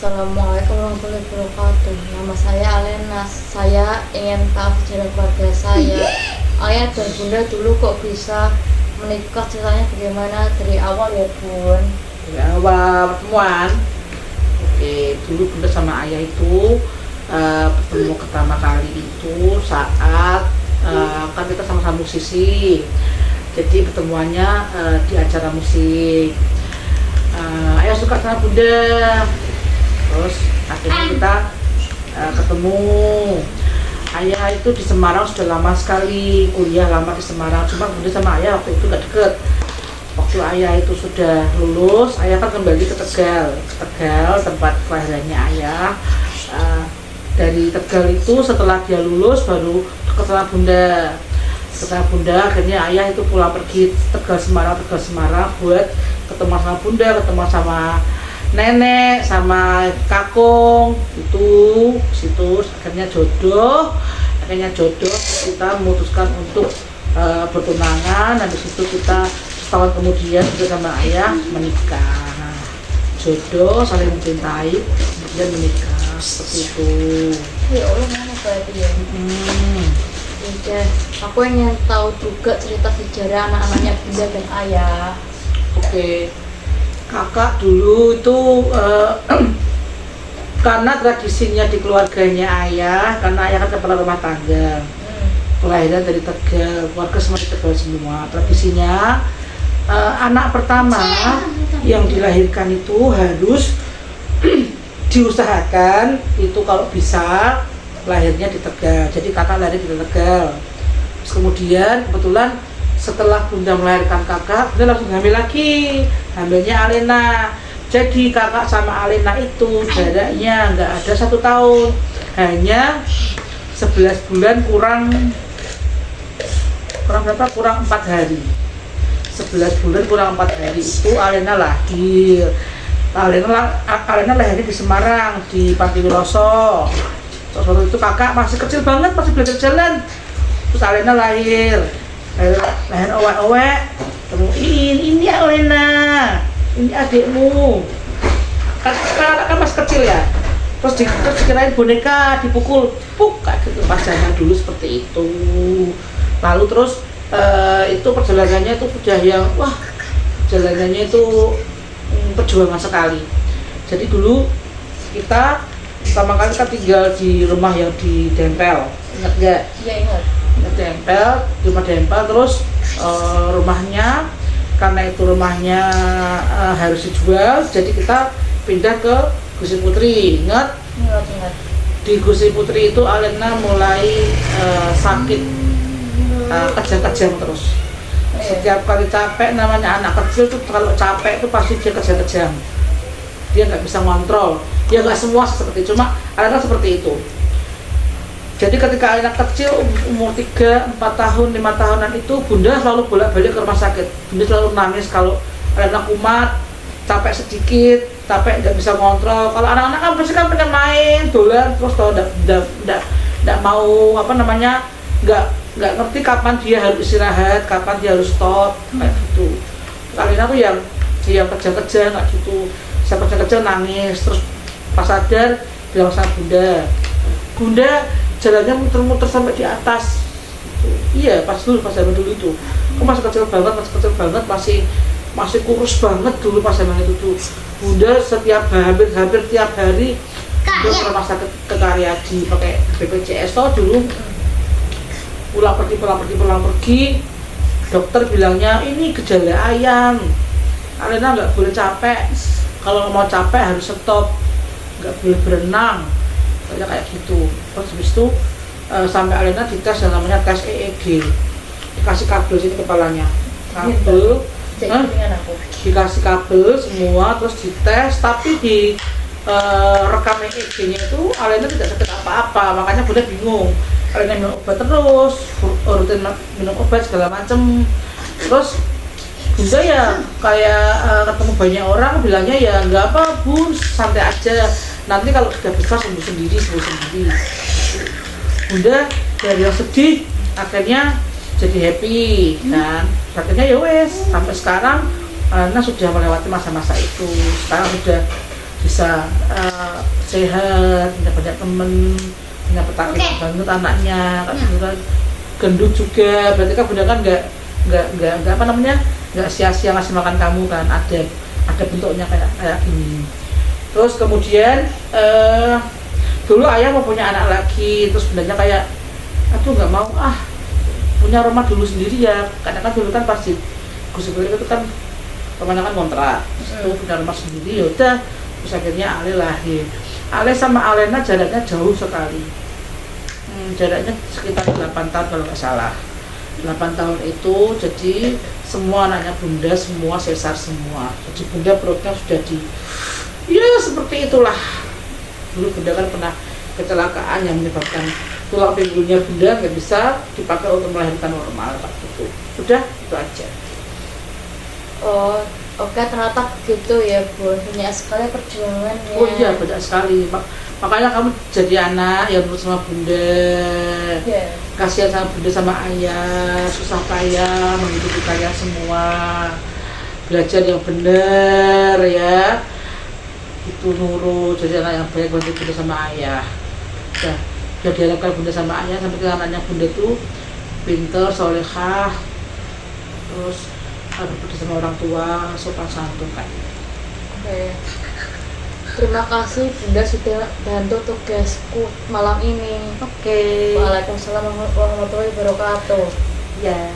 Assalamualaikum warahmatullahi wabarakatuh. Nama saya Alena. Saya ingin tahu sejarah keluarga saya. Ayah dan bunda dulu kok bisa menikah, ceritanya bagaimana dari awal ya bun? Dari awal pertemuan. Oke, dulu bunda sama ayah itu bertemu pertama kali itu saat kan kita sama-sama musisi. Jadi pertemuannya di acara musik. Ayah suka sama bunda, terus akhirnya kita ketemu. Ayah itu di Semarang sudah lama sekali, kuliah lama di Semarang, cuma bunda sama ayah waktu itu gak deket. Waktu ayah itu sudah lulus, ayah kan kembali ke Tegal tempat kelahirannya ayah. Dari Tegal itu setelah dia lulus baru deket sama bunda. Setelah bunda akhirnya ayah itu pulang pergi Tegal Semarang buat ketemu sama bunda, ketemu sama nenek, sama kakung itu situ. Akhirnya jodoh kita memutuskan untuk bertunangan. Habis itu kita setahun kemudian kita sama ayah menikah. Jodoh, saling mencintai, kemudian menikah seperti itu. Ya Allah, mana berarti ya? Oke, aku ingin tahu juga cerita sejarah anak-anaknya bunda dan ayah. Oke, kakak dulu itu karena tradisinya di keluarganya ayah, karena ayah kan kepala rumah tangga, kelahiran dari Tegal, keluarga semua di Tegal semua. Tradisinya anak pertama yang dilahirkan itu harus diusahakan itu kalau bisa lahirnya di Tegal. Jadi kakak lahir di Tegal. Terus kemudian kebetulan setelah bunda melahirkan kakak, bunda langsung hamil lagi. Hamilnya Alena. Jadi kakak sama Alena itu jaraknya nggak ada 1 tahun, hanya 11 bulan kurang berapa? Kurang 4 hari. 11 bulan kurang 4 hari itu Alena lahir. Alena lahirnya di Semarang, di Pantiwiloso. Terus waktu itu kakak masih kecil banget, masih belajar jalan. Terus Alena lahir owek-owek. Terus ini Alena, ini adikmu. Kan masih kecil ya. Terus dikirain boneka, dipukul, puk kayak gitu. Pas zaman dulu seperti itu. Lalu terus itu perjalanannya itu sudah yang perjalanannya itu perjuangan sekali. Jadi dulu kita pertama kali kan tinggal di rumah yang di Dempel, ingat nggak? Iya ingat. Dempel, di rumah Dempel. Terus rumahnya, karena itu rumahnya harus dijual, jadi kita pindah ke Gusi Putri. Ingat? Ingat. Di Gusi Putri itu Alena mulai sakit, kejang-kejang terus. Setiap kali capek, namanya anak kecil tuh kalau capek itu pasti dia kejang-kejang. Dia nggak bisa ngontrol. Ya nggak semua seperti itu, cuma Alena seperti itu. Jadi ketika anak kecil umur 3, 4 tahun, 5 tahunan itu bunda selalu bolak-balik ke rumah sakit. Bunda selalu nangis kalau Alena kumat, capek sedikit, capek nggak bisa ngontrol. Kalau anak-anak kan pasti kan pengen main, dolan, terus kalau nggak mau nggak ngerti kapan dia harus istirahat, kapan dia harus stop, kayak gitu. Alena tuh yang kejang-kejang kayak gitu. Saya kecil nangis, terus pas sadar bilang sama bunda jalannya muter-muter sampai di atas gitu. Iya, pas zaman dulu itu aku masih kecil banget, masih kurus banget dulu pas zaman itu tuh. Bunda hampir tiap hari bunda ke rumah sakit ke Karyadi pakai BPJS toh dulu, pulang pergi. Dokter bilangnya ini gejala ayam, Alena nggak boleh capek, kalau mau capek harus stop, nggak boleh berenang, kayak gitu. Terus habis itu sampai Alena dites yang namanya tes EEG, dikasih kabel sini kepalanya, dikasih kabel semua, terus dites, tapi di rekam EEG-nya itu Alena tidak sakit apa-apa, makanya bunda bingung. Alena minum obat terus, rutin minum obat segala macem. Terus bunda ya kayak ketemu banyak orang bilangnya ya nggak apa bun, santai aja, nanti kalau sudah besar sembuh sendiri. Bunda dari yang sedih akhirnya jadi happy kan. Akhirnya ya wes sampai sekarang Alena sudah melewati masa-masa itu. Sekarang sudah bisa sehat, punya banyak temen, punya petani banget anaknya, kan gitu kan. Gendut juga, berarti kan bunda kan nggak apa namanya, nggak sia-sia ngasih makan kamu kan, ada bentuknya kayak gini. Terus kemudian dulu ayah mau punya anak lagi, terus bundanya kayak aduh nggak mau punya rumah dulu sendiri ya, karena kan dulu kan pasti Gus Ipul itu kan kebanyakan kontrak, terus itu punya rumah sendiri, yaudah. Terus akhirnya Ale lahir. Ale sama Alena jaraknya jauh sekali, jaraknya sekitar 8 tahun kalau nggak salah. 8 tahun itu jadi semua anaknya bunda semua sesar semua, jadi bunda perutnya sudah ya seperti itulah. Dulu bunda kan pernah kecelakaan yang menyebabkan tulang pinggulnya bunda nggak bisa dipakai untuk melahirkan normal Pak, gitu. Udah itu aja. Oh, oke, ternyata gitu ya Bu, banyak sekali perjuangannya. Oh iya banyak sekali. Makanya kamu jadi anak yang nurut sama bunda, kasihan sama bunda sama ayah, susah payah menghidupi kalian semua, belajar yang benar ya, itu nurut, jadi anak yang baik bantu bunda sama ayah. Udah diharapkan bunda sama ayah sampai ke anaknya bunda tuh pinter, solehah, terus berbeda sama orang tua, sopan santun kan. Oke. Terima kasih Bunda sudah bantu tugasku malam ini. Oke. Waalaikumsalam warahmatullahi wabarakatuh. Ya.